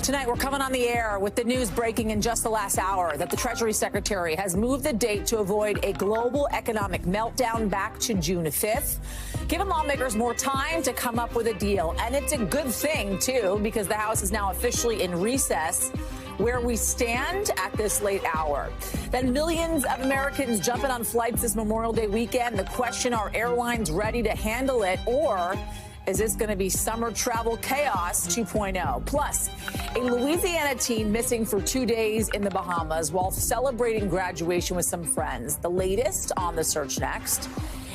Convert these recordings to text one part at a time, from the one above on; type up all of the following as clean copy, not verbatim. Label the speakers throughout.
Speaker 1: Tonight, we're coming on the air with the news breaking in just the last hour that the Treasury Secretary has moved the date to avoid a global economic meltdown back to June 5th, giving lawmakers more time to come up with a deal. And it's a good thing, too, because the House is now officially in recess. Where we stand at this late hour. Then millions of Americans jumping on flights this Memorial Day weekend. The question, are airlines ready to handle it, or is this going to be summer travel chaos 2.0? Plus, a Louisiana teen missing for 2 days in the Bahamas while celebrating graduation with some friends. The latest on the search next.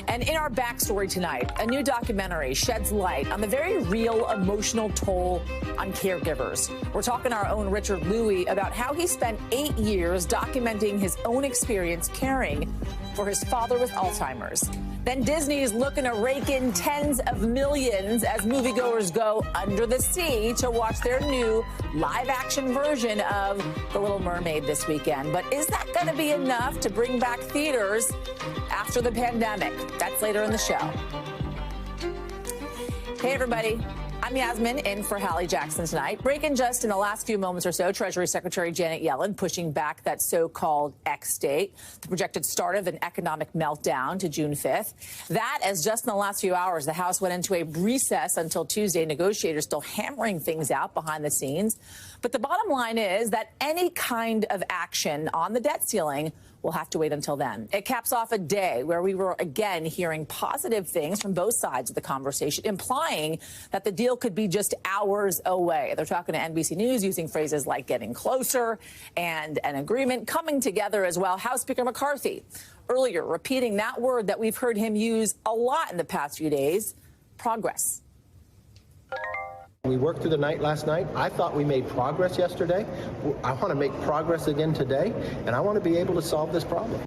Speaker 1: And in our backstory tonight, a new documentary sheds light on the very real emotional toll on caregivers. We're talking to our own Richard Louie about how he spent 8 years documenting his own experience caring for his father with Alzheimer's. Then Disney is looking to rake in tens of millions as moviegoers go under the sea to watch their new live-action version of The Little Mermaid this weekend. But is that going to be enough to bring back theaters after the pandemic? That's later in the show. Hey, everybody. I'm Yasmin, in for Hallie Jackson tonight. Breaking just in the last few moments or so, Treasury Secretary Janet Yellen pushing back that so-called X date, the projected start of an economic meltdown to June 5th. That, as just in the last few hours, the House went into a recess until Tuesday, negotiators still hammering things out behind the scenes. But the bottom line is that any kind of action on the debt ceiling will have to wait until then. It caps off a day where we were again hearing positive things from both sides of the conversation, implying that the deal could be just hours away. They're talking to NBC News using phrases like getting closer and an agreement coming together as well. House Speaker McCarthy earlier repeating that word that we've heard him use a lot in the past few days, progress.
Speaker 2: We worked through the night last night. I thought we made progress yesterday. I want to make progress again today, and I want to be able to solve this problem.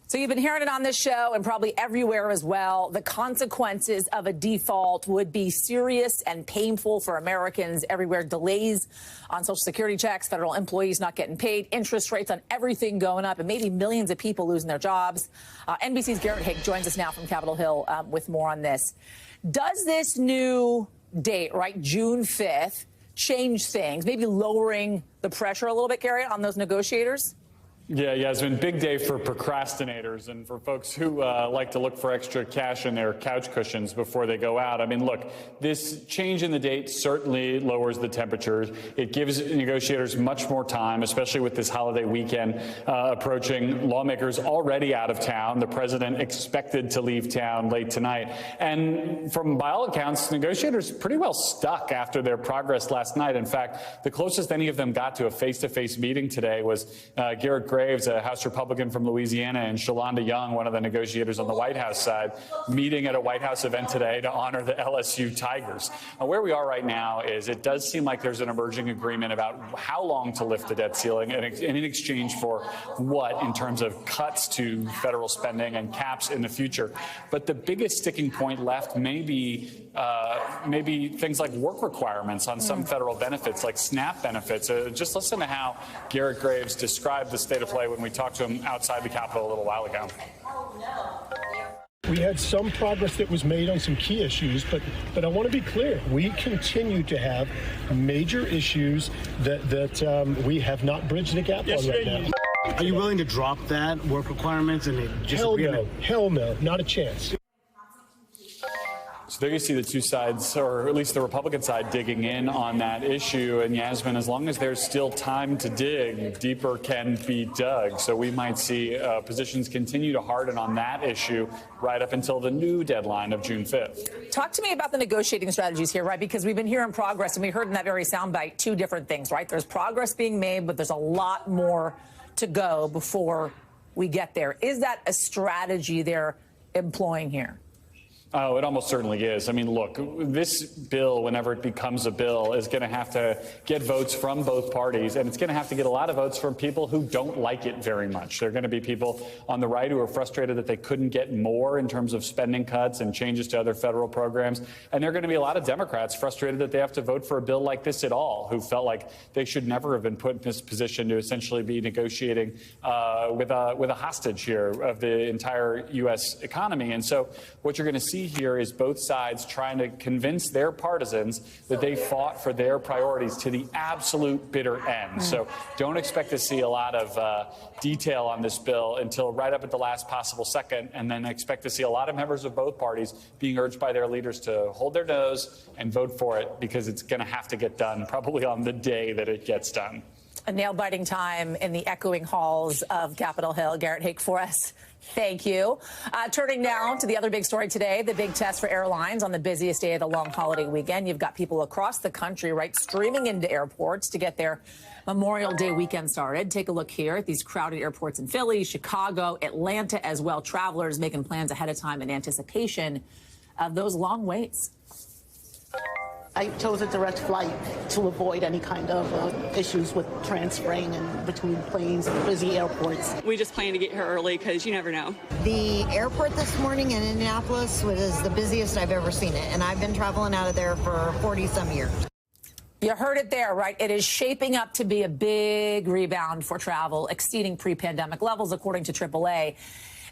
Speaker 1: So you've been hearing it on this show and probably everywhere as well. The consequences of a default would be serious and painful for Americans everywhere. Delays on Social Security checks, federal employees not getting paid, interest rates on everything going up, and maybe millions of people losing their jobs. NBC's Garrett Haake joins us now from Capitol Hill with more on this. Does this new date, right, June 5th, change things, maybe lowering the pressure a little bit, Garrett, on those negotiators?
Speaker 3: Yeah, it's been a big day for procrastinators and for folks who like to look for extra cash in their couch cushions before they go out. I mean, look, this change in the date certainly lowers the temperatures. It gives negotiators much more time, especially with this holiday weekend approaching. Lawmakers already out of town. The president expected to leave town late tonight. And by all accounts, negotiators pretty well stuck after their progress last night. In fact, the closest any of them got to a face-to-face meeting today was Garrett Graves, a House Republican from Louisiana, and Shalonda Young, one of the negotiators on the White House side, meeting at a White House event today to honor the LSU Tigers. Where we are right now is it does seem like there's an emerging agreement about how long to lift the debt ceiling and in exchange for what in terms of cuts to federal spending and caps in the future. But the biggest sticking point left may be things like work requirements on some federal benefits, like SNAP benefits. Just listen to how Garrett Graves described the state of play when we talked to him outside the Capitol a little while ago.
Speaker 4: We had some progress that was made on some key issues, but I want to be clear. We continue to have major issues that we have not bridged the gap on right now.
Speaker 5: Are you willing to drop that work requirements and just
Speaker 4: Hell no, not a chance.
Speaker 3: So there you see the two sides, or at least the Republican side, digging in on that issue. And Yasmin, as long as there's still time to dig, deeper can be dug. So we might see positions continue to harden on that issue right up until the new deadline of June 5th.
Speaker 1: Talk to me about the negotiating strategies here, right? Because we've been hearing progress, and we heard in that very soundbite two different things, right? There's progress being made, but there's a lot more to go before we get there. Is that a strategy they're employing here?
Speaker 3: Oh, it almost certainly is. I mean, look, this bill, whenever it becomes a bill, is going to have to get votes from both parties, and it's going to have to get a lot of votes from people who don't like it very much. There are going to be people on the right who are frustrated that they couldn't get more in terms of spending cuts and changes to other federal programs. And there are going to be a lot of Democrats frustrated that they have to vote for a bill like this at all, who felt like they should never have been put in this position to essentially be negotiating with a hostage here of the entire U.S. economy. And so what you're going to see see here is both sides trying to convince their partisans that they fought for their priorities to the absolute bitter end. So don't expect to see a lot of detail on this bill until right up at the last possible second, and then expect to see a lot of members of both parties being urged by their leaders to hold their nose and vote for it, because it's going to have to get done probably on the day that it gets done.
Speaker 1: A nail-biting time in the echoing halls of Capitol Hill. Garrett Haake for us. Thank you. Turning now to the other big story today, the big test for airlines on the busiest day of the long holiday weekend. You've got people across the country, right, streaming into airports to get their Memorial Day weekend started. Take a look here at these crowded airports in Philly, Chicago, Atlanta as well. Travelers making plans ahead of time in anticipation of those long waits.
Speaker 6: I chose a direct flight to avoid any kind of issues with transferring and between planes and busy airports.
Speaker 7: We just plan to get here early because you never know.
Speaker 8: The airport this morning in Indianapolis was the busiest I've ever seen it, and I've been traveling out of there for 40-some years.
Speaker 1: You heard it there, right? It is shaping up to be a big rebound for travel, exceeding pre-pandemic levels, according to AAA.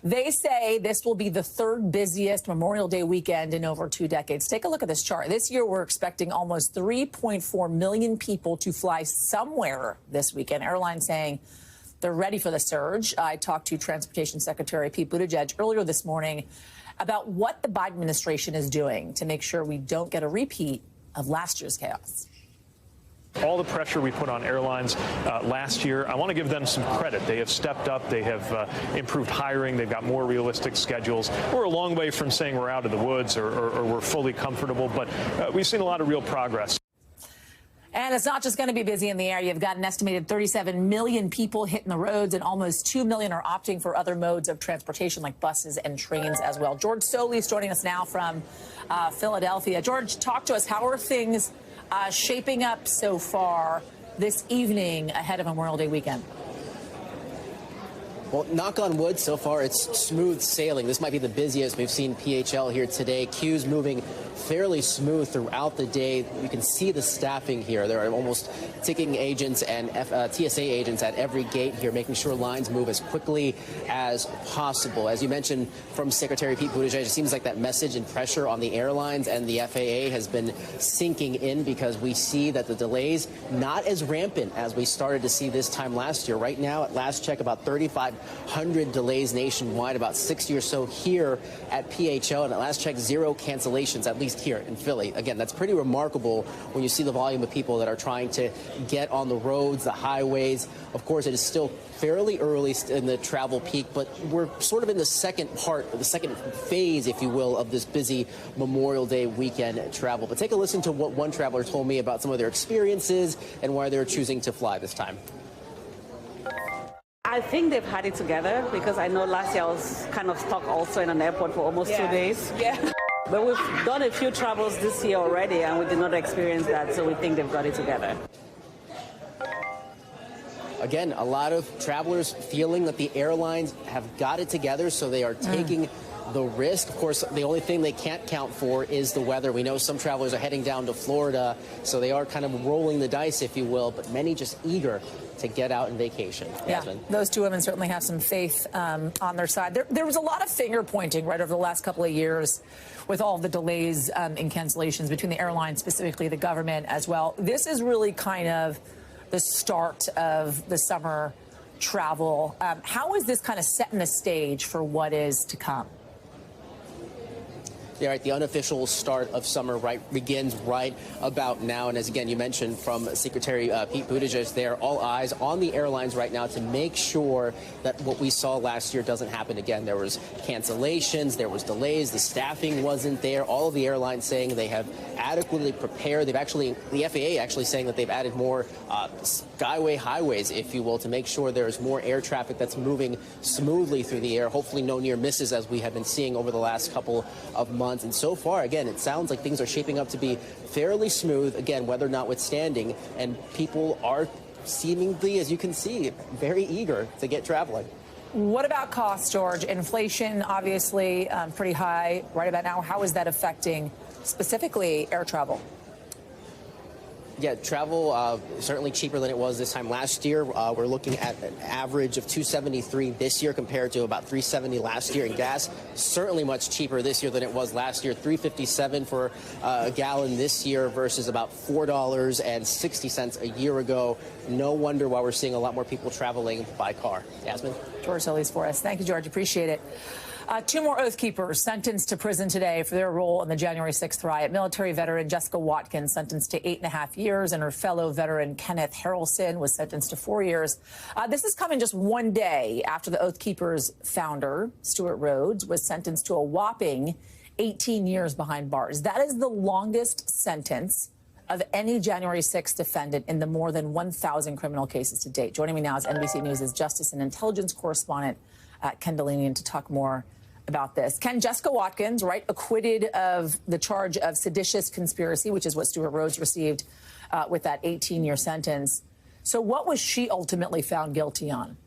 Speaker 1: They say this will be the third busiest Memorial Day weekend in over 2 decades. Take a look at this chart. This year, we're expecting almost 3.4 million people to fly somewhere this weekend. Airlines saying they're ready for the surge. I talked to Transportation Secretary Pete Buttigieg earlier this morning about what the Biden administration is doing to make sure we don't get a repeat of last year's chaos.
Speaker 9: All the pressure we put on airlines last year, I want to give them some credit. They have stepped up. They have improved hiring. They've got more realistic schedules. We're a long way from saying we're out of the woods or we're fully comfortable, but we've seen a lot of real progress.
Speaker 1: And it's not just going to be busy in the air. You've got an estimated 37 million people hitting the roads, and almost 2 million are opting for other modes of transportation like buses and trains as well. George Solis joining us now from Philadelphia. George, talk to us. How are things shaping up so far this evening ahead of Memorial Day weekend?
Speaker 10: Well, knock on wood, so far it's smooth sailing. This might be the busiest we've seen PHL here today. Queues moving fairly smooth throughout the day. You can see the staffing here. There are almost ticketing agents and TSA agents at every gate here, making sure lines move as quickly as possible. As you mentioned from Secretary Pete Buttigieg, it seems like that message and pressure on the airlines and the FAA has been sinking in, because we see that the delays not as rampant as we started to see this time last year. Right now, at last check, about 3,500 delays nationwide, about 60 or so here at PHL, and at last check, 0 cancellations, at least here in Philly. Again, that's pretty remarkable when you see the volume of people that are trying to get on the roads, the highways. Of course, it is still fairly early in the travel peak, but we're sort of in the second part, the second phase, if you will, of this busy Memorial Day weekend travel. But take a listen to what one traveler told me about some of their experiences and why they're choosing to fly this time.
Speaker 11: I think they've had it together, because I know last year I was kind of stuck also in an airport for almost 2 days. Yeah. But we've done a few travels this year already, and we did not experience that, so we think they've got it together.
Speaker 10: Again, a lot of travelers feeling that the airlines have got it together, so they are taking the risk. Of course, the only thing they can't count for is the weather. We know some travelers are heading down to Florida, so they are kind of rolling the dice, if you will, but many just eager to get out and vacation.
Speaker 1: Yeah, those two women certainly have some faith on their side. There was a lot of finger pointing right over the last couple of years with all the delays and cancellations between the airlines, specifically the government as well. This is really kind of the start of the summer travel. How is this kind of setting the stage for what is to come?
Speaker 10: Yeah, right. The unofficial start of summer begins right about now. And as again, you mentioned from Secretary Pete Buttigieg, there, all eyes on the airlines right now to make sure that what we saw last year doesn't happen again. There was cancellations, there was delays, the staffing wasn't there. All of the airlines saying they have adequately prepared. The FAA actually saying that they've added more skyway highways, if you will, to make sure there's more air traffic that's moving smoothly through the air. Hopefully no near misses, as we have been seeing over the last couple of months. And so far, again, it sounds like things are shaping up to be fairly smooth, again, weather notwithstanding, and people are seemingly, as you can see, very eager to get traveling.
Speaker 1: What about cost, George? Inflation, obviously, pretty high right about now. How is that affecting specifically air travel?
Speaker 10: Yeah, travel certainly cheaper than it was this time last year. We're looking at an average of $2.73 this year compared to about $3.70 last year. And gas certainly much cheaper this year than it was last year. $3.57 for a gallon this year versus about $4.60 a year ago. No wonder why we're seeing a lot more people traveling by car. Yasmin?
Speaker 1: George Hallie for us. Thank you, George. Appreciate it. Two more Oath Keepers sentenced to prison today for their role in the January 6th riot. Military veteran Jessica Watkins sentenced to 8.5 years, and her fellow veteran Kenneth Harrelson was sentenced to 4 years. This is coming just one day after the Oath Keepers founder, Stuart Rhodes, was sentenced to a whopping 18 years behind bars. That is the longest sentence of any January 6th defendant in the more than 1,000 criminal cases to date. Joining me now is NBC News' Justice and Intelligence correspondent, Ken Dateline, to talk more about this. Ken, Jessica Watkins, right, acquitted of the charge of seditious conspiracy, which is what Stuart Rhodes received with that 18-year sentence. So what was she ultimately found guilty on?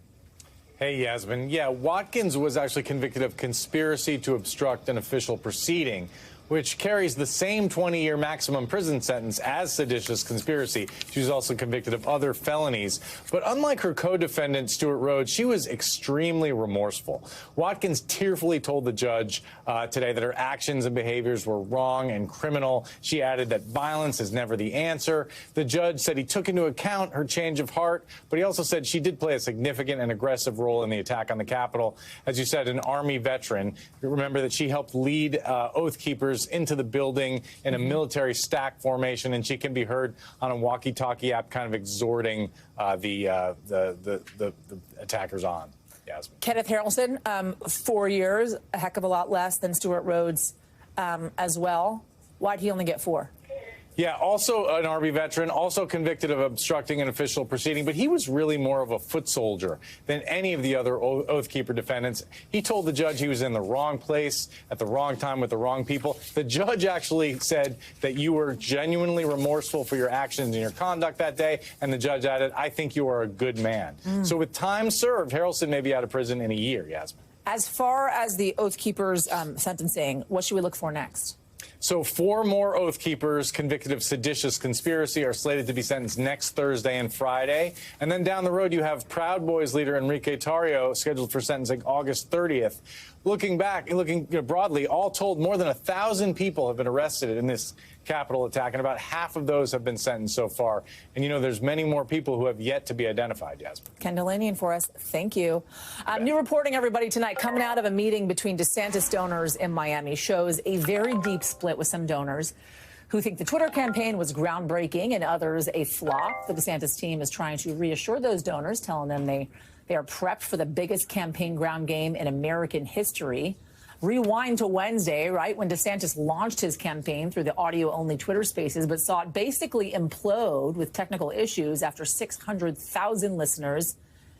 Speaker 12: Hey, Yasmin. Yeah, Watkins was actually convicted of conspiracy to obstruct an official proceeding, which carries the same 20-year maximum prison sentence as seditious conspiracy. She was also convicted of other felonies. But unlike her co-defendant, Stuart Rhodes, she was extremely remorseful. Watkins tearfully told the judge today that her actions and behaviors were wrong and criminal. She added that violence is never the answer. The judge said he took into account her change of heart, but he also said she did play a significant and aggressive role in the attack on the Capitol. As you said, an Army veteran. Remember that she helped lead Oath Keepers into the building in a military stack formation, and she can be heard on a walkie-talkie app kind of exhorting the attackers on. Yasmin.
Speaker 1: Kenneth Harrelson, 4 years, a heck of a lot less than Stuart Rhodes as well. Why'd he only get 4?
Speaker 12: Yeah, also an Army veteran, also convicted of obstructing an official proceeding, but he was really more of a foot soldier than any of the other Oath Keeper defendants. He told the judge he was in the wrong place at the wrong time with the wrong people. The judge actually said that you were genuinely remorseful for your actions and your conduct that day, and the judge added, I think you are a good man. So with time served, Harrelson may be out of prison in a year, Yasmin.
Speaker 1: As far as the Oath Keepers sentencing, what should we look for next?
Speaker 12: So 4 more Oath Keepers convicted of seditious conspiracy are slated to be sentenced next Thursday and Friday. And then down the road, you have Proud Boys leader Enrique Tarrio scheduled for sentencing August 30th. Looking broadly, all told, more than 1,000 people have been arrested in this Capitol attack, and about half of those have been sentenced so far. And, you know, there's many more people who have yet to be identified, Yasmin.
Speaker 1: Ken Dateline for us. Thank you. New reporting, everybody, tonight, coming out of a meeting between DeSantis donors in Miami, shows a very deep split with some donors who think the Twitter campaign was groundbreaking and others a flop. The DeSantis team is trying to reassure those donors, telling them they are prepped for the biggest campaign ground game in American history. Rewind to Wednesday, right, when DeSantis launched his campaign through the audio-only Twitter Spaces, but saw it basically implode with technical issues after 600,000 listeners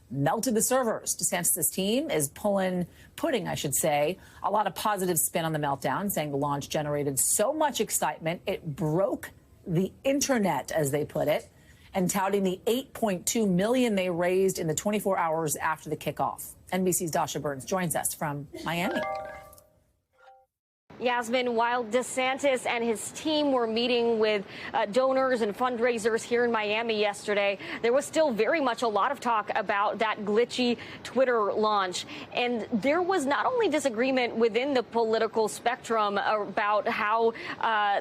Speaker 1: melted the servers. DeSantis' team is putting, I should say, a lot of positive spin on the meltdown, saying the launch generated so much excitement it broke the internet, as they put it, and touting the $8.2 million they raised in the 24 hours after the kickoff. NBC's Dasha Burns joins us from Miami.
Speaker 13: Yasmin, while DeSantis and his team were meeting with donors and fundraisers here in Miami yesterday, there was still very much a lot of talk about that glitchy Twitter launch. And there was not only disagreement within the political spectrum about how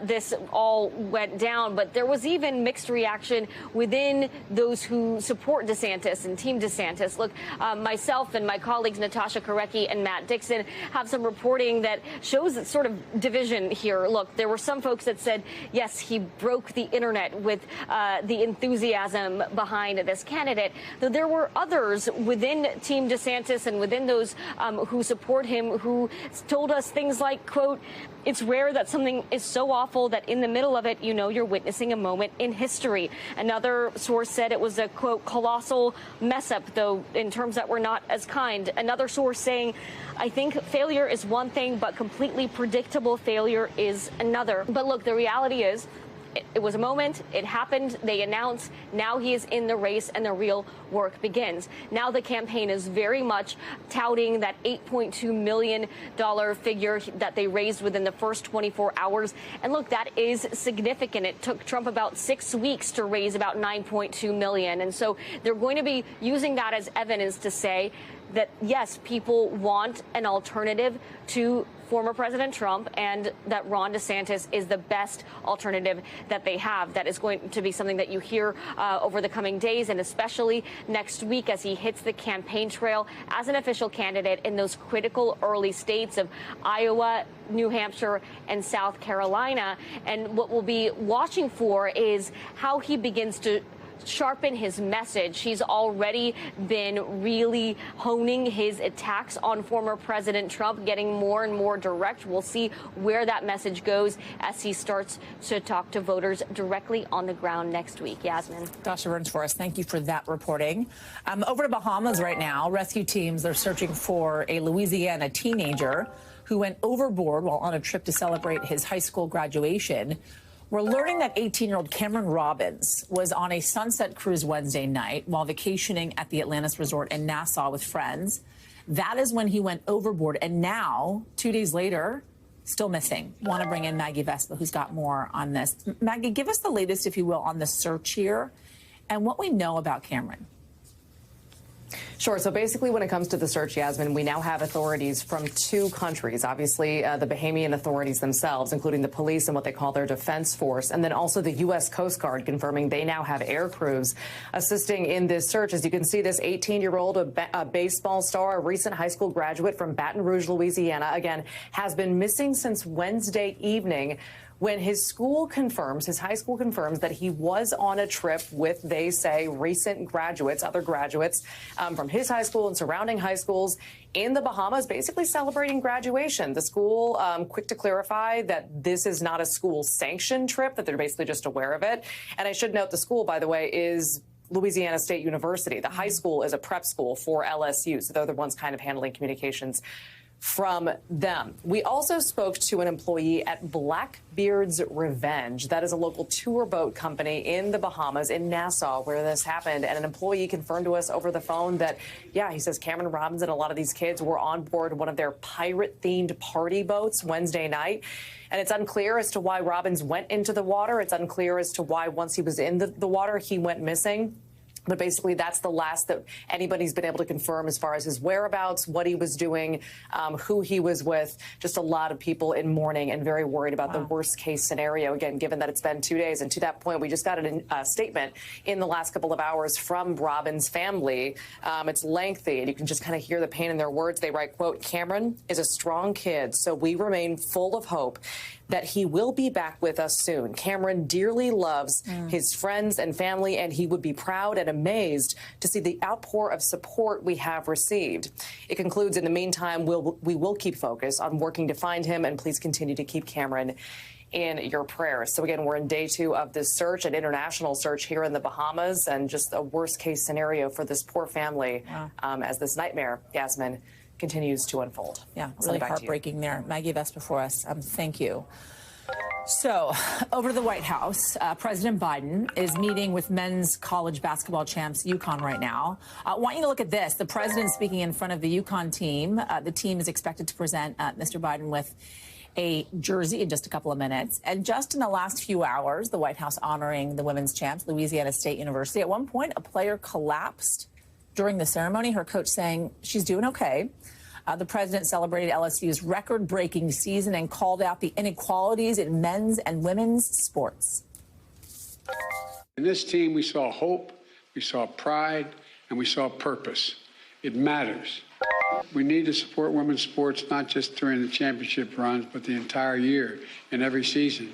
Speaker 13: this all went down, but there was even mixed reaction within those who support DeSantis and Team DeSantis. Look, myself and my colleagues Natasha Korecki and Matt Dixon have some reporting that shows that sort of division here. Look, there were some folks that said, yes, he broke the internet with the enthusiasm behind this candidate. Though there were others within Team DeSantis and within those who support him who told us things like, quote, it's rare that something is so awful that in the middle of it, you know, you're witnessing a moment in history. Another source said it was a, quote, colossal mess up, though in terms that were not as kind. Another source saying, I think failure is one thing, but completely predictable failure is another. But look, the reality is it was a moment, it happened, they announced, now he is in the race and the real work begins. Now the campaign is very much touting that $8.2 million figure that they raised within the first 24 hours. And look, that is significant. It took Trump about 6 weeks to raise about $9.2 million. And so they're going to be using that as evidence to say that, yes, people want an alternative to former President Trump, and that Ron DeSantis is the best alternative that they have. That is going to be something that you hear over the coming days, and especially next week as he hits the campaign trail as an official candidate in those critical early states of Iowa, New Hampshire, and South Carolina. And what we'll be watching for is how he begins to sharpen his message. He's already been really honing his attacks on former President Trump, getting more and more direct. We'll see where that message goes as he starts to talk to voters directly on the ground next week. Yasmin.
Speaker 1: Dasha Burns for us. Thank you for that reporting. Over to Bahamas right now. Rescue teams are searching for a Louisiana teenager who went overboard while on a trip to celebrate his high school graduation. We're learning that 18-year-old Cameron Robbins was on a sunset cruise Wednesday night while vacationing at the Atlantis Resort in Nassau with friends. That is when he went overboard, and now, 2 days later, still missing. Want to bring in Maggie Vespa, who's got more on this. Maggie, give us the latest, if you will, on the search here and what we know about Cameron.
Speaker 14: Sure. So basically, when it comes to the search, Yasmin, we now have authorities from 2 countries, obviously the Bahamian authorities themselves, including the police and what they call their defense force, and then also the U.S. Coast Guard confirming they now have air crews assisting in this search. As you can see, this 18-year-old, a baseball star, a recent high school graduate from Baton Rouge, Louisiana, again, has been missing since Wednesday evening, when his school confirms, his high school confirms that he was on a trip with, they say, recent graduates, other graduates from his high school and surrounding high schools in the Bahamas, basically celebrating graduation. The school quick to clarify that this is not a school-sanctioned trip, that they're basically just aware of it. And I should note the school, by the way, is Louisiana State University. The high school is a prep school for LSU, so they're the ones kind of handling communications from them. We also spoke to an employee at Blackbeard's Revenge. That is a local tour boat company in the Bahamas, in Nassau, where this happened. And an employee confirmed to us over the phone that, yeah, he says Cameron Robbins and a lot of these kids were on board one of their pirate-themed party boats Wednesday night. And it's unclear as to why Robbins went into the water. It's unclear as to why, once he was in the water, he went missing. But basically, that's the last that anybody's been able to confirm as far as his whereabouts, what he was doing, who he was with. Just a lot of people in mourning and very worried about the worst case scenario, again, given that it's been 2 days. And to that point, we just got a statement in the last couple of hours from Robbins' family. It's lengthy, and you can just kind of hear the pain in their words. They write, quote, "Cameron is a strong kid, so we remain full of hope that he will be back with us soon. Cameron dearly loves his friends and family, and he would be proud and amazed to see the outpour of support we have received." It concludes, in the meantime, we will keep focus on working to find him, and please continue to keep Cameron in your prayers. So again, we're in day 2 of this search, an international search here in the Bahamas, and just a worst case scenario for this poor family as this nightmare, Yasmin, continues to unfold.
Speaker 1: Yeah, really heartbreaking there. Maggie Vespa for us. Thank you. So, over to the White House, President Biden is meeting with men's college basketball champs UConn right now. I want you to look at this. The president speaking in front of the UConn team. The team is expected to present Mr. Biden with a jersey in just a couple of minutes. And just in the last few hours, the White House honoring the women's champs, Louisiana State University. At one point, a player collapsed during the ceremony, her coach saying she's doing okay. The president celebrated LSU's record-breaking season and called out the inequalities in men's and women's sports.
Speaker 15: In this team, we saw hope, we saw pride, and we saw purpose. It matters. We need to support women's sports, not just during the championship runs, but the entire year and every season.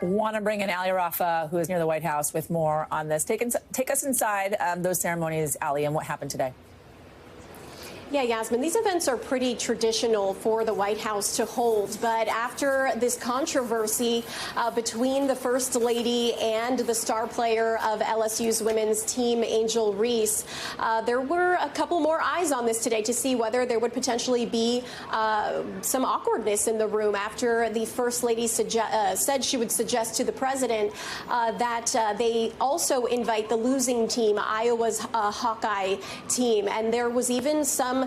Speaker 1: Want to bring in Hallie Rafa, who is near the White House, with more on this. Take us inside those ceremonies, Hallie, and what happened today.
Speaker 16: Yeah, Yasmin, these events are pretty traditional for the White House to hold. But after this controversy between the First Lady and the star player of LSU's women's team, Angel Reese, there were a couple more eyes on this today to see whether there would potentially be some awkwardness in the room after the First Lady said she would suggest to the president that they also invite the losing team, Iowa's Hawkeye team. And there was even some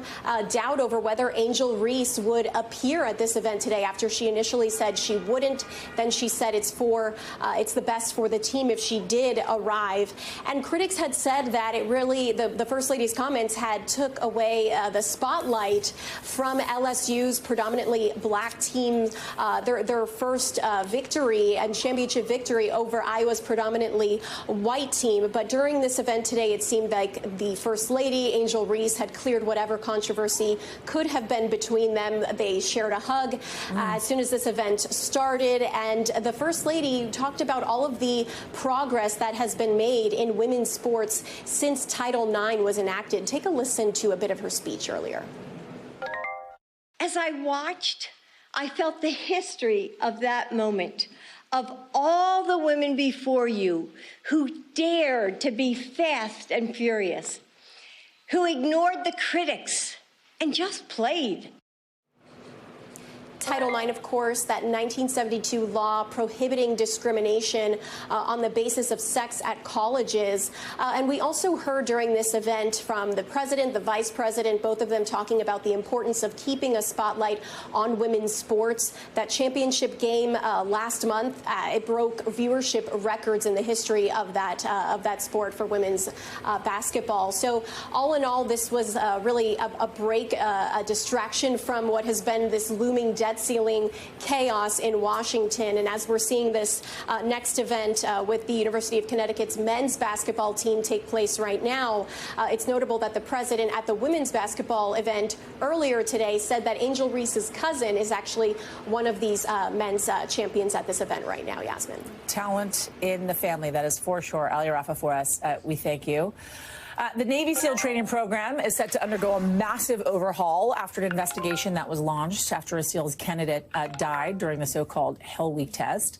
Speaker 16: doubt over whether Angel Reese would appear at this event today after she initially said she wouldn't. Then she said it's the best for the team if she did arrive. And critics had said that it really, the First Lady's comments had took away the spotlight from LSU's predominantly black team, their first victory and championship victory over Iowa's predominantly white team. But during this event today, it seemed like the First Lady, Angel Reese, had cleared whatever controversy could have been between them. They shared a hug as soon as this event started, and the First Lady talked about all of the progress that has been made in women's sports since Title IX was enacted. Take a listen to a bit of her speech earlier.
Speaker 17: As I watched, I felt the history of that moment, of all the women before you who dared to be fast and furious, who ignored the critics and just played.
Speaker 16: Title IX, of course, that 1972 law prohibiting discrimination on the basis of sex at colleges. And we also heard during this event from the president, the vice president, both of them talking about the importance of keeping a spotlight on women's sports. That championship game last month, it broke viewership records in the history of that sport for women's basketball. So all in all, this was really a break, a distraction from what has been this looming debt ceiling chaos in Washington. And as we're seeing this next event with the University of Connecticut's men's basketball team take place right now, it's notable that the president at the women's basketball event earlier today said that Angel Reese's cousin is actually one of these men's champions at this event right now, Yasmin.
Speaker 1: Talent in the family, that is for sure. Ali Rafa for us, we thank you. The Navy SEAL training program is set to undergo a massive overhaul after an investigation that was launched after a SEALs candidate died during the so-called Hell Week test.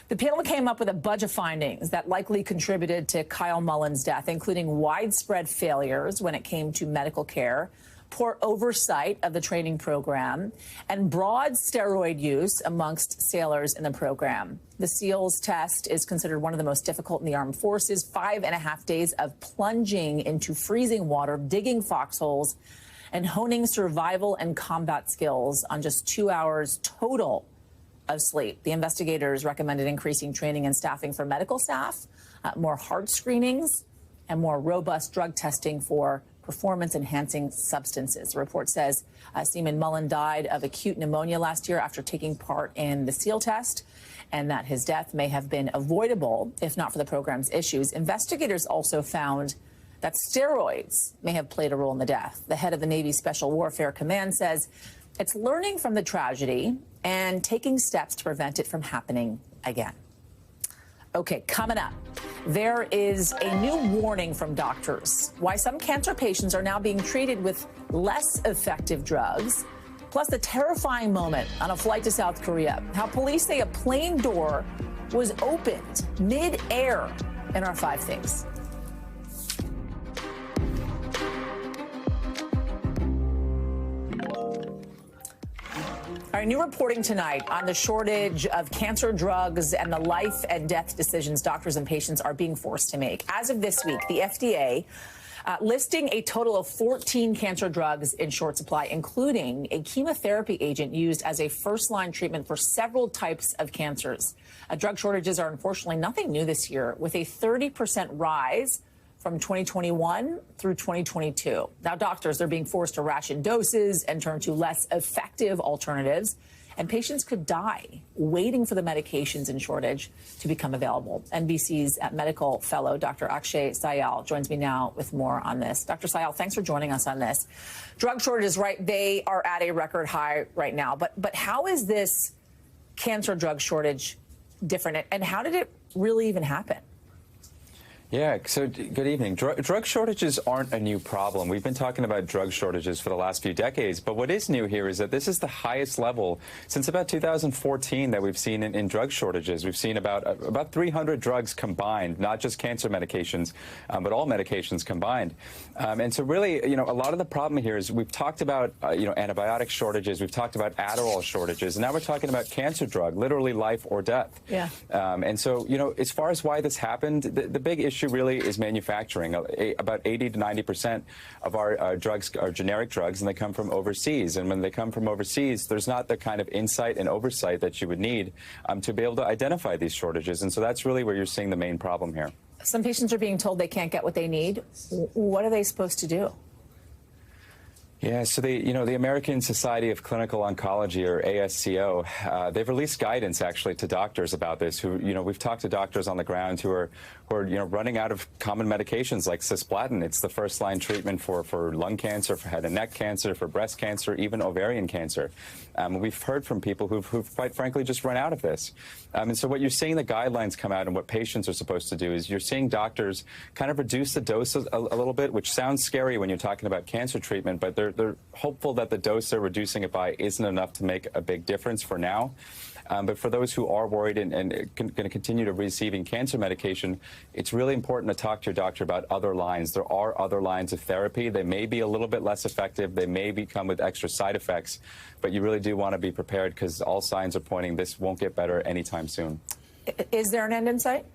Speaker 1: The panel came up with a bunch of findings that likely contributed to Kyle Mullen's death, including widespread failures when it came to medical care, poor oversight of the training program, and broad steroid use amongst sailors in the program. The SEALs test is considered one of the most difficult in the armed forces. 5.5 days of plunging into freezing water, digging foxholes, and honing survival and combat skills on just 2 hours total of sleep. The investigators recommended increasing training and staffing for medical staff, more hard screenings, and more robust drug testing for performance-enhancing substances. The report says Seaman Mullen died of acute pneumonia last year after taking part in the SEAL test, and that his death may have been avoidable if not for the program's issues. Investigators also found that steroids may have played a role in the death. The head of the Navy Special Warfare Command says it's learning from the tragedy and taking steps to prevent it from happening again. Okay, coming up, there is a new warning from doctors why some cancer patients are now being treated with less effective drugs, plus the terrifying moment on a flight to South Korea, how police say a plane door was opened mid-air in our 5 Things. All right, new reporting tonight on the shortage of cancer drugs and the life and death decisions doctors and patients are being forced to make. As of this week, the FDA listing a total of 14 cancer drugs in short supply, including a chemotherapy agent used as a first-line treatment for several types of cancers. Drug shortages are unfortunately nothing new this year, with a 30% rise from 2021 through 2022. Now, doctors are being forced to ration doses and turn to less effective alternatives, and patients could die waiting for the medications in shortage to become available. NBC's medical fellow, Dr. Akshay Sayal, joins me now with more on this. Dr. Sayal, thanks for joining us on this. Drug shortages, right, they are at a record high right now, but how is this cancer drug shortage different, and how did it really even happen?
Speaker 18: Yeah, so good evening. Drug shortages aren't a new problem. We've been talking about drug shortages for the last few decades, but what is new here is that this is the highest level since about 2014 that we've seen in drug shortages. We've seen about 300 drugs combined, not just cancer medications, but all medications combined. And so really, you know, a lot of the problem here is we've talked about, you know, antibiotic shortages, we've talked about Adderall shortages, and now we're talking about cancer drug, literally life or death.
Speaker 1: Yeah.
Speaker 18: And so, you know, as far as why this happened, the big issue really is manufacturing. About 80 to 90% of our drugs are generic drugs, and they come from overseas. And when they come from overseas, there's not the kind of insight and oversight that you would need to be able to identify these shortages. And so that's really where you're seeing the main problem here.
Speaker 1: Some patients are being told they can't get what they need. What are they supposed to do?
Speaker 18: Yeah, so the American Society of Clinical Oncology, or ASCO, they've released guidance actually to doctors about this. Who, you know, we've talked to doctors on the ground who are you know, running out of common medications like cisplatin. It's the first-line treatment for lung cancer, for head and neck cancer, for breast cancer, even ovarian cancer. We've heard from people who've quite frankly just run out of this. And so what you're seeing the guidelines come out and what patients are supposed to do is you're seeing doctors kind of reduce the dose a little bit, which sounds scary when you're talking about cancer treatment, but they're hopeful that the dose they're reducing it by isn't enough to make a big difference for now. But for those who are worried and going to continue to receiving cancer medication, it's really important to talk to your doctor about other lines. There are other lines of therapy. They may be a little bit less effective. They may come with extra side effects, but you really do want to be prepared because all signs are pointing this won't get better anytime soon.
Speaker 1: Is there an end in sight?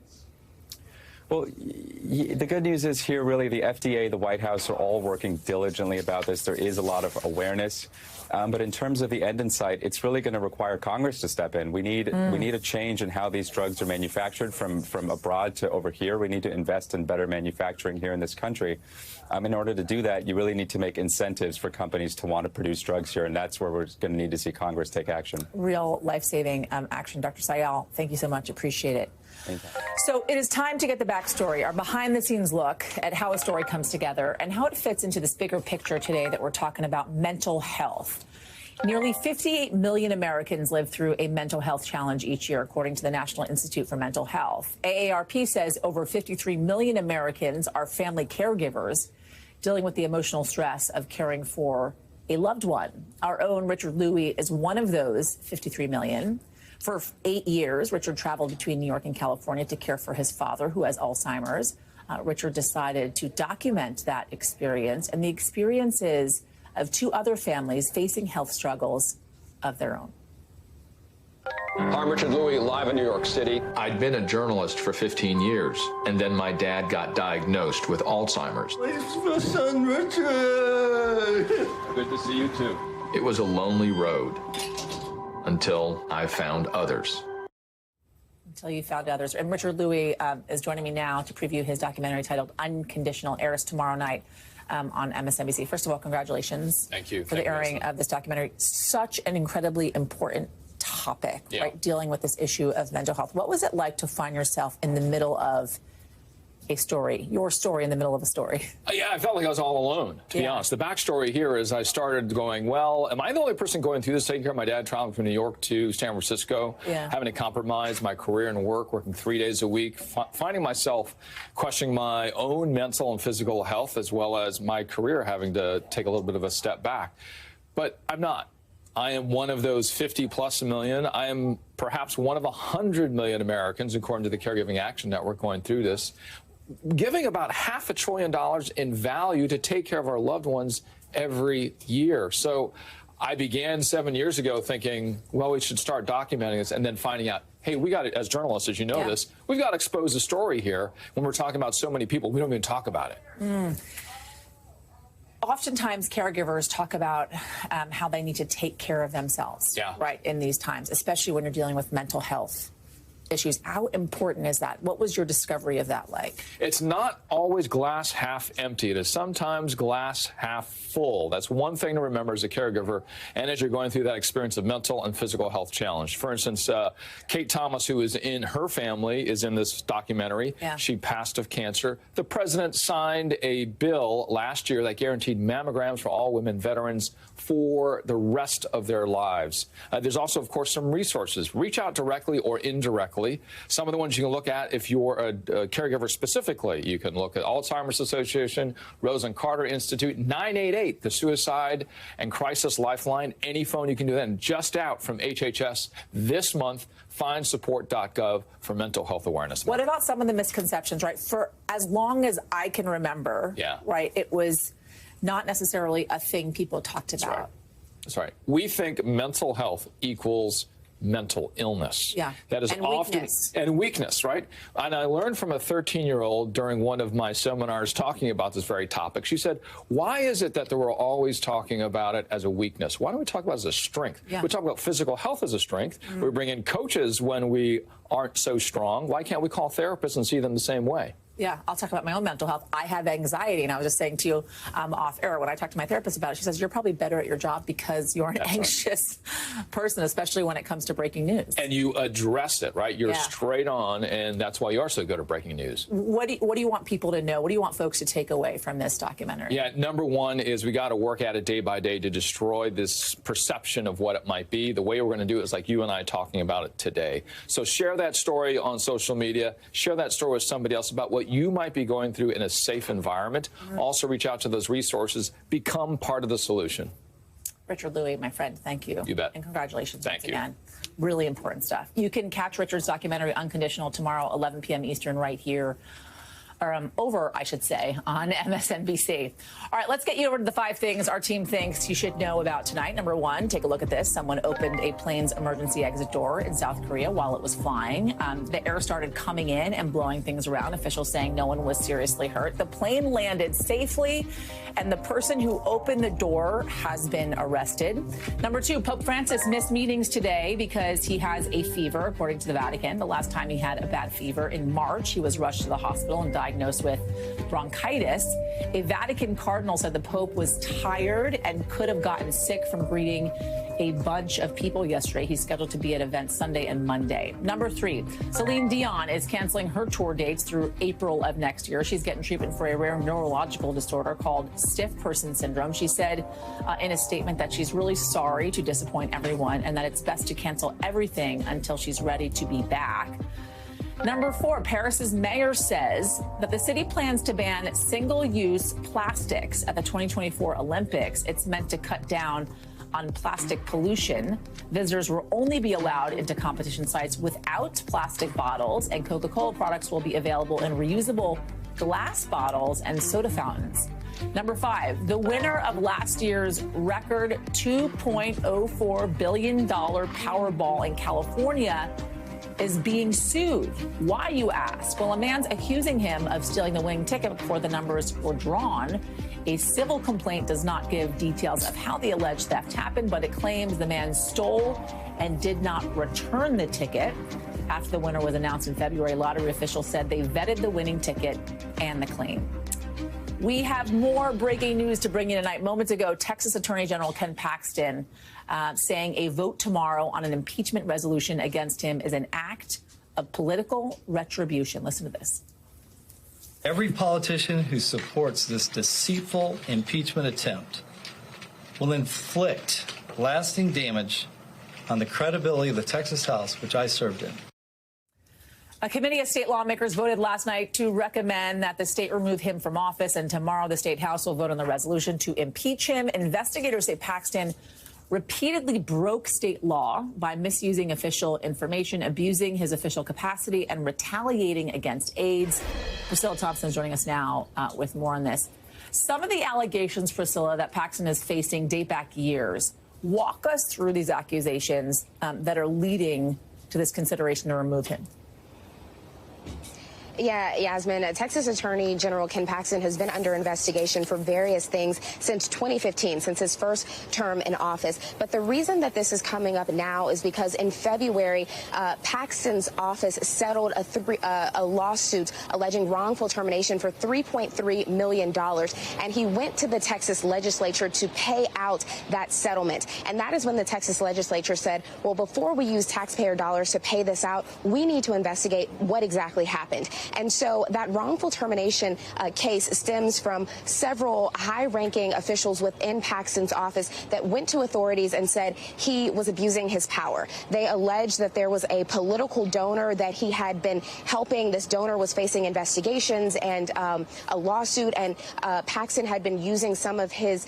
Speaker 18: Well, the good news is here, really, the FDA, the White House are all working diligently about this. There is a lot of awareness. But in terms of the end in sight, it's really going to require Congress to step in. We need a change in how these drugs are manufactured from abroad to over here. We need to invest in better manufacturing here in this country. In order to do that, you really need to make incentives for companies to want to produce drugs here, and that's where we're going to need to see Congress take action.
Speaker 1: Real life-saving action. Dr. Sayal, thank you so much. Appreciate it. So it is time to get the backstory, our behind-the-scenes look at how a story comes together and how it fits into this bigger picture today that we're talking about mental health. Nearly 58 million Americans live through a mental health challenge each year, according to the National Institute for Mental Health. AARP says over 53 million Americans are family caregivers dealing with the emotional stress of caring for a loved one. Our own Richard Louie is one of those 53 million. For 8 years, Richard traveled between New York and California to care for his father, who has Alzheimer's. Richard decided to document that experience and the experiences of 2 other families facing health struggles of their own.
Speaker 19: Hi, I'm Richard Louie, live in New York City. I'd been a journalist for 15 years, and then my dad got diagnosed with Alzheimer's.
Speaker 20: It's my son, Richard.
Speaker 19: Good to see you, too. It was a lonely road until I found others.
Speaker 1: Until you found others. And Richard Louie is joining me now to preview his documentary titled Unconditional, airs tomorrow night on MSNBC. First of all, congratulations.
Speaker 19: Thank you.
Speaker 1: For the airing of this documentary. Such an incredibly important topic, right? Dealing with this issue of mental health. What was it like to find yourself in the middle of a story, your story in the middle of a story?
Speaker 19: Yeah, I felt like I was all alone, to be honest. The backstory here is I started going, well, am I the only person going through this, taking care of my dad, traveling from New York to San Francisco, having to compromise my career and work, working 3 days a week, finding myself questioning my own mental and physical health, as well as my career having to take a little bit of a step back. But I'm not. I am one of those 50+ million. I am perhaps one of 100 million Americans, according to the Caregiving Action Network, going through this, giving about $500 billion in value to take care of our loved ones every year. So I began 7 years ago thinking, well, we should start documenting this, and then finding out, hey, we got it as journalists, as you know this, we've got to expose the story here. When we're talking about so many people, we don't even talk about it.
Speaker 1: Oftentimes, caregivers talk about how they need to take care of themselves, right, in these times, especially when you're dealing with mental health issues. How important is that? What was your discovery of that like?
Speaker 19: It's not always glass half empty. It is sometimes glass half full. That's one thing to remember as a caregiver and as you're going through that experience of mental and physical health challenge. For instance, Kate Thomas, who is in her family, is in this documentary. She passed of cancer. The president signed a bill last year that guaranteed mammograms for all women veterans for the rest of their lives. There's also, of course, some resources. Reach out directly or indirectly directly. Some of the ones you can look at if you're a caregiver specifically. You can look at Alzheimer's Association, Rose and Carter Institute, 988, the Suicide and Crisis Lifeline. Any phone you can do that. And just out from HHS this month, findsupport.gov for Mental Health Awareness Month.
Speaker 1: What about some of the misconceptions, right? For as long as I can remember, right, it was not necessarily a thing people talked about.
Speaker 19: That's right. That's right. We think mental health equals mental illness.
Speaker 1: Yeah.
Speaker 19: That is weakness, right? And I learned from a 13-year-old during one of my seminars talking about this very topic. She said, why is it that we're always talking about it as a weakness? Why don't we talk about it as a strength?
Speaker 1: Yeah.
Speaker 19: We talk about physical health as a strength. We bring in coaches when we aren't so strong. Why can't we call therapists and see them the same way?
Speaker 1: Yeah, I'll talk about my own mental health. I have anxiety, and I was just saying to you off air when I talked to my therapist about it, she says, you're probably better at your job because you're an anxious person, especially when it comes to breaking news.
Speaker 19: And you address it, right? You're straight on, and that's why you are so good at breaking news.
Speaker 1: What do you want people to know? What do you want folks to take away from this documentary?
Speaker 19: Yeah, number one is we got to work at it day by day to destroy this perception of what it might be. The way we're going to do it is like you and I talking about it today. So share that story on social media. Share that story with somebody else about what you might be going through in a safe environment. Also reach out to those resources. Become part of the solution.
Speaker 1: Richard Louie, my friend, thank you.
Speaker 19: You bet.
Speaker 1: And congratulations
Speaker 19: once
Speaker 1: again. Really important stuff. You can catch Richard's documentary Unconditional tomorrow, 11 p.m. Eastern, right here. Or over, I should say, on MSNBC. All right, let's get you over to the 5 things our team thinks you should know about tonight. Number 1, take a look at this. Someone opened a plane's emergency exit door in South Korea while it was flying. The air started coming in and blowing things around, officials saying no one was seriously hurt. The plane landed safely, and the person who opened the door has been arrested. Number 2, Pope Francis missed meetings today because he has a fever, according to the Vatican. The last time he had a bad fever in March, he was rushed to the hospital and diagnosed with bronchitis. A Vatican cardinal said the Pope was tired and could have gotten sick from greeting a bunch of people yesterday. He's scheduled to be at events Sunday and Monday. Number 3, Celine Dion is canceling her tour dates through April of next year. She's getting treatment for a rare neurological disorder called stiff person syndrome. She said in a statement that she's really sorry to disappoint everyone and that it's best to cancel everything until she's ready to be back. Number 4, Paris's mayor says that the city plans to ban single-use plastics at the 2024 Olympics. It's meant to cut down on plastic pollution. Visitors will only be allowed into competition sites without plastic bottles, and Coca-Cola products will be available in reusable glass bottles and soda fountains. Number 5, the winner of last year's record $2.04 billion Powerball in California is being sued. Why, you ask? Well, a man's accusing him of stealing the winning ticket before the numbers were drawn. A civil complaint does not give details of how the alleged theft happened, but it claims the man stole and did not return the ticket. After the winner was announced in February, lottery officials said they vetted the winning ticket and the claim. We have more breaking news to bring you tonight. Moments ago, Texas Attorney General Ken Paxton saying a vote tomorrow on an impeachment resolution against him is an act of political retribution. Listen to this.
Speaker 21: Every politician who supports this deceitful impeachment attempt will inflict lasting damage on the credibility of the Texas House, which I served in.
Speaker 1: A committee of state lawmakers voted last night to recommend that the state remove him from office, and tomorrow the state House will vote on the resolution to impeach him. Investigators say Paxton repeatedly broke state law by misusing official information, abusing his official capacity, and retaliating against aides. Priscilla Thompson is joining us now with more on this. Some of the allegations, Priscilla, that Paxton is facing date back years. Walk us through these accusations that are leading to this consideration to remove him.
Speaker 22: Yeah, Yasmin, Texas Attorney General Ken Paxton has been under investigation for various things since 2015, since his first term in office. But the reason that this is coming up now is because in February, Paxton's office settled a lawsuit alleging wrongful termination for $3.3 million. And he went to the Texas legislature to pay out that settlement. And that is when the Texas legislature said, well, before we use taxpayer dollars to pay this out, we need to investigate what exactly happened. And so that wrongful termination case stems from several high-ranking officials within Paxton's office that went to authorities and said he was abusing his power. They alleged that there was a political donor that he had been helping. This donor was facing investigations and a lawsuit, and Paxton had been using some of his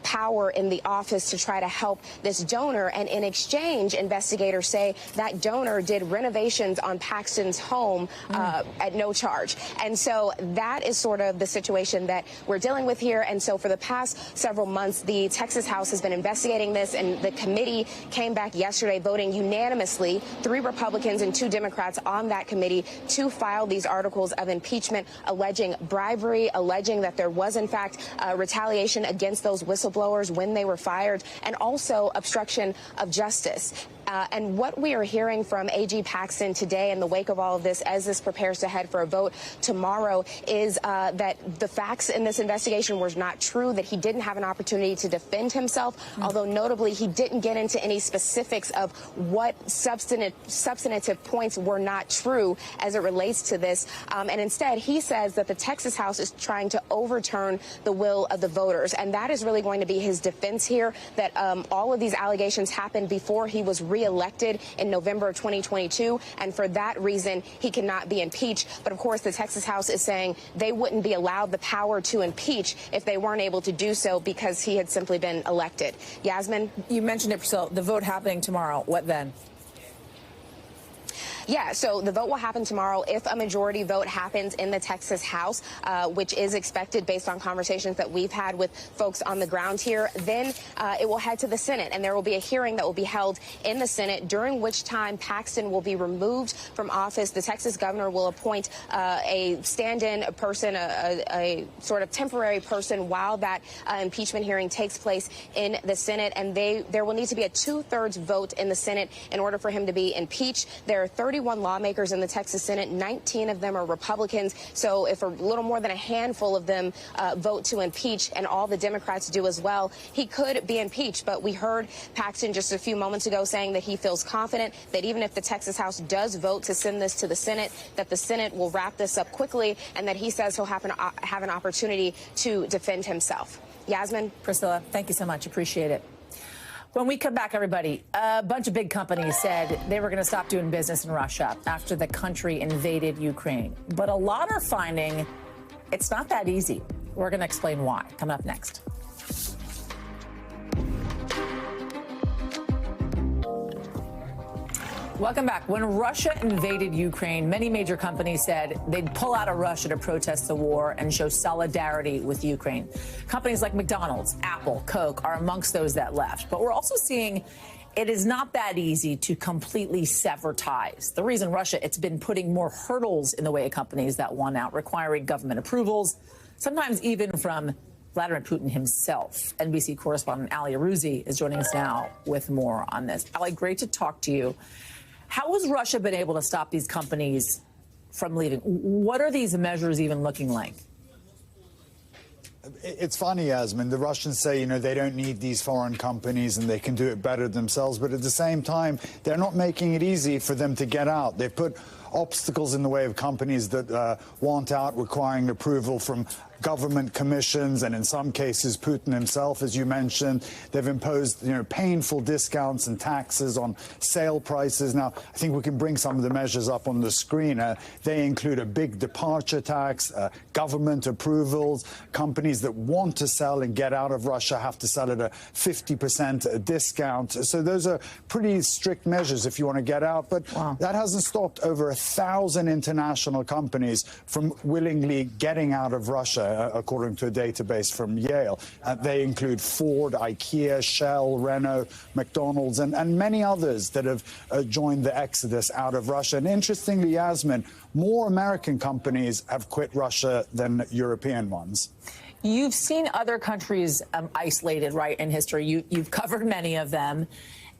Speaker 22: power in the office to try to help this donor. And in exchange, investigators say that donor did renovations on Paxton's home at no charge. And so that is sort of the situation that we're dealing with here. And so for the past several months, the Texas House has been investigating this, and the committee came back yesterday voting unanimously, 3 Republicans and 2 Democrats on that committee, to file these articles of impeachment alleging bribery, alleging that there was in fact retaliation against those whistleblowers when they were fired, and also obstruction of justice. And what we are hearing from AG Paxton today in the wake of all of this, as this prepares to head for a vote tomorrow, is that the facts in this investigation were not true, that he didn't have an opportunity to defend himself, although notably he didn't get into any specifics of what substantive points were not true as it relates to this. And instead, he says that the Texas House is trying to overturn the will of the voters. And that is really going to be his defense here, that all of these allegations happened before he was re-elected in November of 2022, and for that reason he cannot be impeached. But of course the Texas House is saying they wouldn't be allowed the power to impeach if they weren't able to do so because he had simply been elected. Yasmin?
Speaker 1: You mentioned it, Priscilla, the vote happening tomorrow. What then?
Speaker 22: Yeah, so the vote will happen tomorrow if a majority vote happens in the Texas House, which is expected based on conversations that we've had with folks on the ground here. Then it will head to the Senate, and there will be a hearing that will be held in the Senate, during which time Paxton will be removed from office. The Texas governor will appoint a stand-in person, a sort of temporary person, while that impeachment hearing takes place in the Senate. And there will need to be a 2/3 vote in the Senate in order for him to be impeached. There are 31 lawmakers in the Texas Senate. 19 of them are Republicans. So if a little more than a handful of them vote to impeach, and all the Democrats do as well, he could be impeached. But we heard Paxton just a few moments ago saying that he feels confident that even if the Texas House does vote to send this to the Senate, that the Senate will wrap this up quickly, and that he says he'll have an opportunity to defend himself. Yasmin?
Speaker 1: Priscilla, thank you so much. Appreciate it. When we come back, everybody, a bunch of big companies said they were going to stop doing business in Russia after the country invaded Ukraine. But a lot are finding it's not that easy. We're going to explain why. Coming up next. Welcome back. When Russia invaded Ukraine, many major companies said they'd pull out of Russia to protest the war and show solidarity with Ukraine. Companies like McDonald's, Apple, Coke are amongst those that left. But we're also seeing it is not that easy to completely sever ties. The reason Russia, it's been putting more hurdles in the way of companies that want out, requiring government approvals, sometimes even from Vladimir Putin himself. NBC correspondent Hallie is joining us now with more on this. Hallie, great to talk to you. How has Russia been able to stop these companies from leaving? What are these measures even looking like?
Speaker 2: It's funny, Yasmin. The Russians say, you know, they don't need these foreign companies and they can do it better themselves. But at the same time, they're not making it easy for them to get out. They've put obstacles in the way of companies that want out, requiring approval from government commissions, and in some cases Putin himself, as you mentioned. They've imposed, you know, painful discounts and taxes on sale prices. Now, I think we can bring some of the measures up on the screen. They include a big departure tax, government approvals. Companies that want to sell and get out of Russia have to sell at a 50% discount. So those are pretty strict measures if you want to get out. But that hasn't stopped over 1,000 international companies from willingly getting out of Russia, according to a database from Yale. They include Ford, IKEA, Shell, Renault, McDonald's, and many others that have joined the exodus out of Russia. And interestingly, Yasmin, more American companies have quit Russia than European ones.
Speaker 1: You've seen other countries isolated, right, in history. You've covered many of them,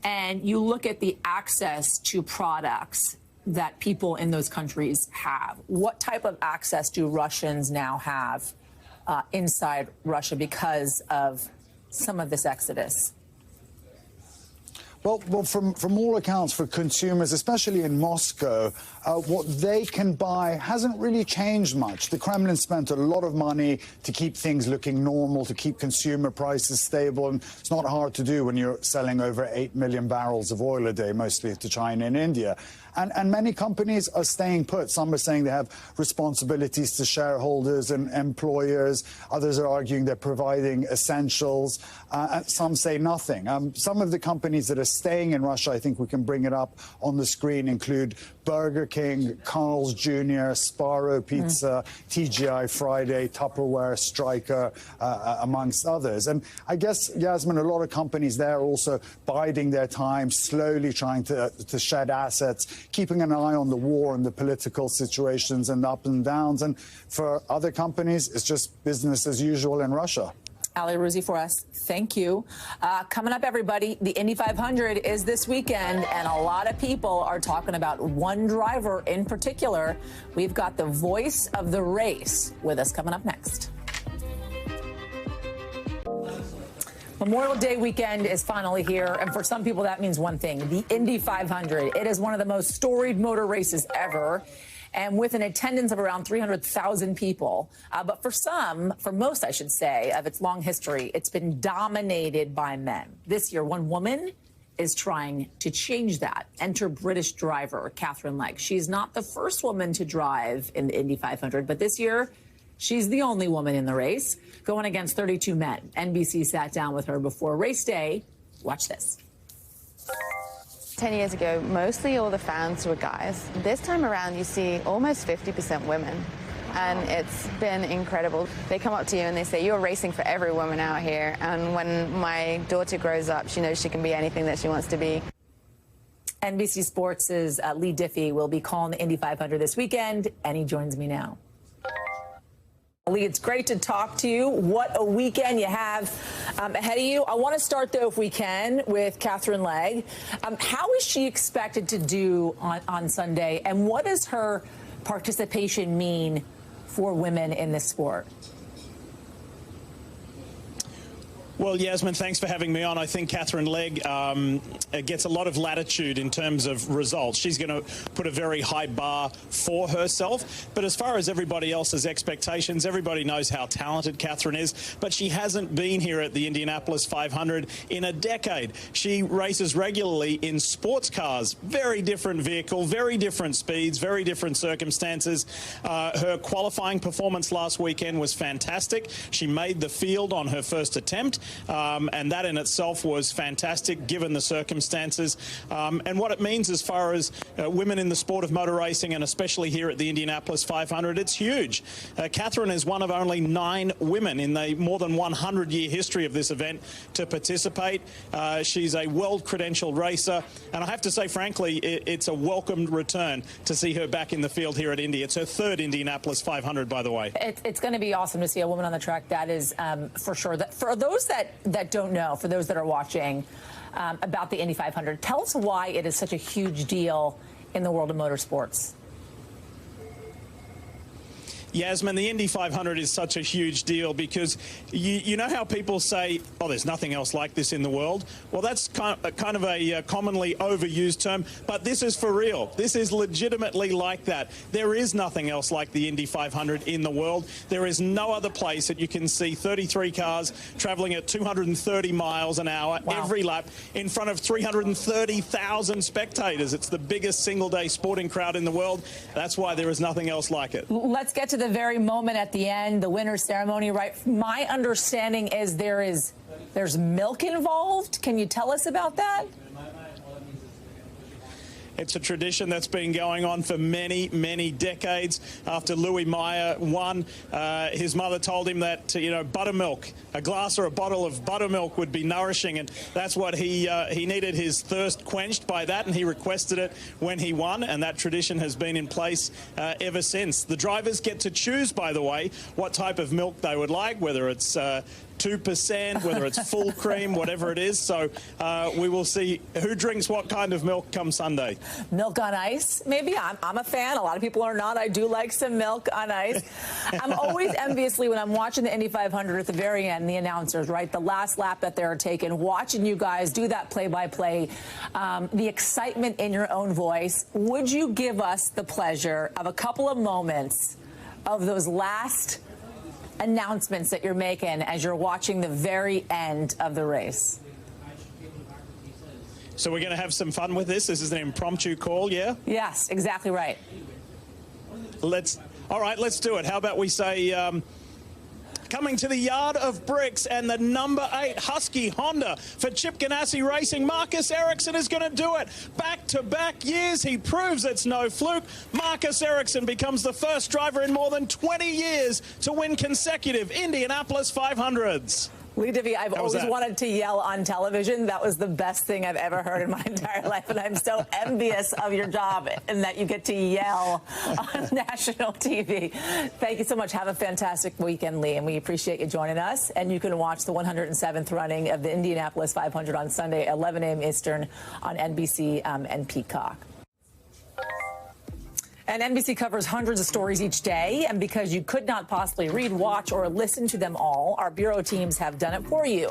Speaker 1: and you look at the access to products that people in those countries have. What type of access do Russians now have inside Russia because of some of this exodus?
Speaker 2: Well, from all accounts, for consumers, especially in Moscow, what they can buy hasn't really changed much. The Kremlin spent a lot of money to keep things looking normal, to keep consumer prices stable, and it's not hard to do when you're selling over 8 million barrels of oil a day, mostly to China and India. And many companies are staying put. Some are saying they have responsibilities to shareholders and employers. Others are arguing they're providing essentials. Some say nothing. Some of the companies that are staying in Russia, I think we can bring it up on the screen, include Burger King, Carl's Jr., Sparrow Pizza, TGI Friday, Tupperware, Stryker, amongst others. And I guess, Yasmin, a lot of companies there are also biding their time, slowly trying to shed assets, keeping an eye on the war and the political situations and up and downs. And for other companies, it's just business as usual in Russia.
Speaker 1: Hallie Ruzzi for us. Thank you. Coming up, everybody, the Indy 500 is this weekend, and a lot of people are talking about one driver in particular. We've got the voice of the race with us coming up next. Memorial Day weekend is finally here, and for some people that means one thing, the Indy 500. It is one of the most storied motor races ever, and with an attendance of around 300,000 people. But for most, I should say, of its long history, it's been dominated by men. This year, one woman is trying to change that. Enter British driver Katherine Legge. She's not the first woman to drive in the Indy 500, but this year, she's the only woman in the race, going against 32 men. NBC sat down with her before race day. Watch this.
Speaker 4: 10 years ago, mostly all the fans were guys. This time around, you see almost 50% women, and it's been incredible. They come up to you and they say, you're racing for every woman out here, and when my daughter grows up, she knows she can be anything that she wants to be.
Speaker 1: NBC Sports' Lee Diffie will be calling the Indy 500 this weekend, and he joins me now. Lee, it's great to talk to you. What a weekend you have ahead of you. I want to start, though, if we can, with Katherine Legge. How is she expected to do on Sunday, and what does her participation mean for women in this sport?
Speaker 5: Well, Yasmin, thanks for having me on. I think Katherine Legge gets a lot of latitude in terms of results. She's going to put a very high bar for herself. But as far as everybody else's expectations, everybody knows how talented Katherine is. But she hasn't been here at the Indianapolis 500 in a decade. She races regularly in sports cars. Very different vehicle, very different speeds, very different circumstances. Her qualifying performance last weekend was fantastic. She made the field on her first attempt. And that in itself was fantastic given the circumstances. And what it means as far as women in the sport of motor racing, and especially here at the Indianapolis 500, it's huge. Katherine is one of only 9 women in the more than 100-year history of this event to participate. She's a world-credentialed racer. And I have to say, frankly, it's a welcomed return to see her back in the field here at Indy. It's her 3rd Indianapolis 500, by the way.
Speaker 1: It's going to be awesome to see a woman on the track. That is for sure. For those that don't know, for those that are watching about the Indy 500, tell us why it is such a huge deal in the world of motorsports.
Speaker 5: Yasmin, the Indy 500 is such a huge deal because you know how people say, oh, there's nothing else like this in the world? Well, that's kind of a commonly overused term, but this is for real. This is legitimately like that. There is nothing else like the Indy 500 in the world. There is no other place that you can see 33 cars traveling at 230 miles an hour every lap in front of 330,000 spectators. It's the biggest single-day sporting crowd in the world. That's why there is nothing else like it.
Speaker 1: Let's get to the very moment at the end, the winner's ceremony, right? My understanding is there's milk involved. Can you tell us about that?
Speaker 5: It's a tradition that's been going on for many, many decades. After Louis Meyer won, his mother told him that, buttermilk, a glass or a bottle of buttermilk would be nourishing, and that's what he needed his thirst quenched by that, and he requested it when he won, and that tradition has been in place ever since. The drivers get to choose, by the way, what type of milk they would like, whether it's 2%, whether it's full cream, whatever it is. So we will see who drinks what kind of milk come Sunday.
Speaker 1: Milk on ice, maybe. I'm a fan. A lot of people are not. I do like some milk on ice. I'm always enviously, when I'm watching the Indy 500 at the very end, the announcers, right, the last lap that they're taking, watching you guys do that play-by-play, the excitement in your own voice. Would you give us the pleasure of a couple of moments of those last announcements that you're making as you're watching the very end of the race?
Speaker 5: So we're going to have some fun with this. This is an impromptu call, yeah?
Speaker 1: Yes, exactly right.
Speaker 5: All right, let's do it. How about we say, coming to the Yard of Bricks and the number 8 Husky Honda for Chip Ganassi Racing. Marcus Ericsson is going to do it. Back-to-back years, he proves it's no fluke. Marcus Ericsson becomes the first driver in more than 20 years to win consecutive Indianapolis 500s.
Speaker 1: Lee Divvy, I've always wanted to yell on television. That was the best thing I've ever heard in my entire life, and I'm so envious of your job and that you get to yell on national TV. Thank you so much. Have a fantastic weekend, Lee, and we appreciate you joining us. And you can watch the 107th running of the Indianapolis 500 on Sunday, 11 a.m. Eastern on NBC and Peacock. And NBC covers hundreds of stories each day, and because you could not possibly read, watch, or listen to them all, our bureau teams have done it for you.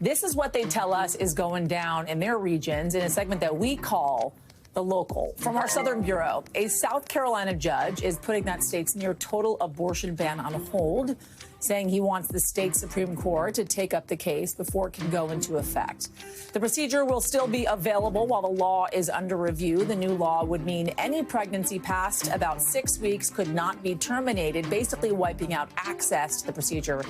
Speaker 1: This is what they tell us is going down in their regions in a segment that we call The Local. From our Southern Bureau, a South Carolina judge is putting that state's near total abortion ban on hold, saying he wants the state Supreme Court to take up the case before it can go into effect. The procedure will still be available while the law is under review. The new law would mean any pregnancy past about 6 weeks could not be terminated, basically wiping out access to the procedure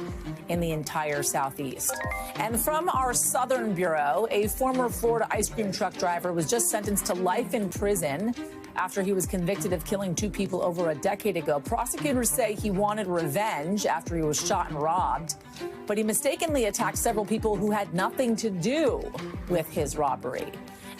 Speaker 1: in the entire Southeast. And from our Southern Bureau, a former Florida ice cream truck driver was just sentenced to life in prison after he was convicted of killing 2 people over a decade ago. Prosecutors say he wanted revenge after he was shot and robbed, but he mistakenly attacked several people who had nothing to do with his robbery.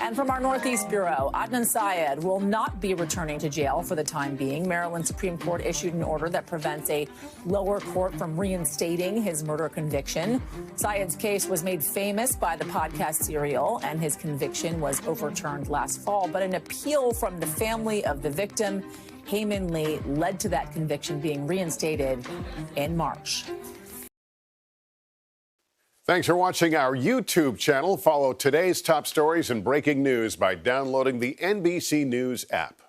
Speaker 1: And from our Northeast Bureau, Adnan Syed will not be returning to jail for the time being. Maryland Supreme Court issued an order that prevents a lower court from reinstating his murder conviction. Syed's case was made famous by the podcast Serial, and his conviction was overturned last fall. But an appeal from the family of the victim, Heyman Lee, led to that conviction being reinstated in March.
Speaker 3: Thanks for watching our YouTube channel. Follow today's top stories and breaking news by downloading the NBC News app.